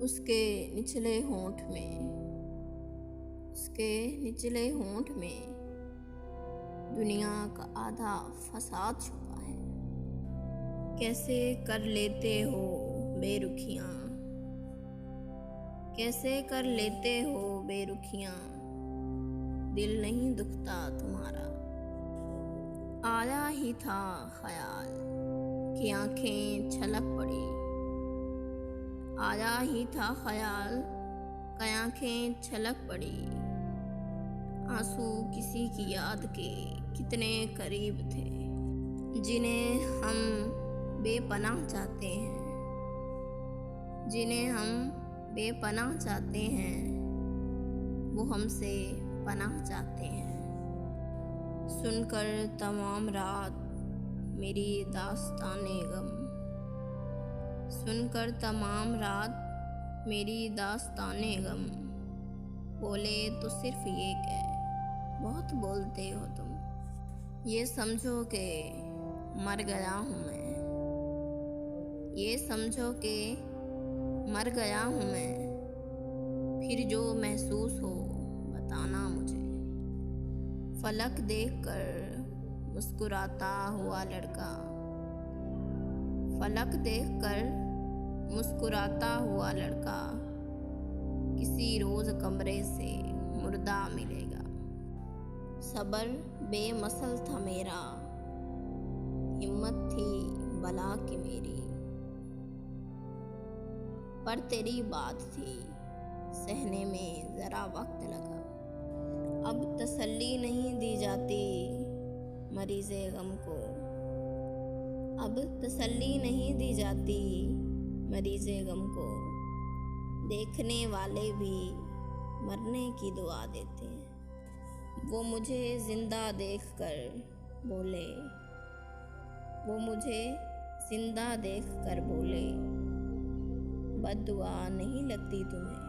उसके निचले होंठ में दुनिया का आधा फसाद छुपा है। कैसे कर लेते हो बेरुखियाँ, कैसे कर लेते हो बेरुखियाँ, दिल नहीं दुखता तुम्हारा। आया ही था ख्याल कि आंखें छलक पड़ी, आया ही था ख्याल कि आंखें छलक पड़ी। आंसू किसी की याद के कितने करीब थे, जिन्हें हम बेपनाह चाहते हैं, जिन्हें हम बेपनाह चाहते हैं, वो हमसे पनाह चाहते हैं। सुनकर तमाम रात मेरी दास्ताने गम, सुनकर तमाम रात मेरी दास्ताने गम, बोले तो सिर्फ ये कह बहुत बोलते हो तुम। ये समझो कि मर गया हूँ मैं, ये समझो कि मर गया हूँ मैं, फिर जो महसूस हो बताना मुझे। फलक देखकर मुस्कुराता हुआ लड़का, फलक देखकर मुस्कुराता हुआ लड़का, किसी रोज कमरे से मुर्दा मिलेगा। सबर बेमसल था मेरा, हिम्मत थी बला की मेरी, पर तेरी बात थी सहने में ज़रा वक्त लगा। अब तसल्ली नहीं दी जाती मरीज़े गम को, अब तसल्ली नहीं दी जाती मरीज़े गम को। देखने वाले भी मरने की दुआ देते हैं। वो मुझे ज़िंदा देखकर बोले, वो मुझे ज़िंदा देखकर बोले, बद्दुआ नहीं लगती तुम्हें।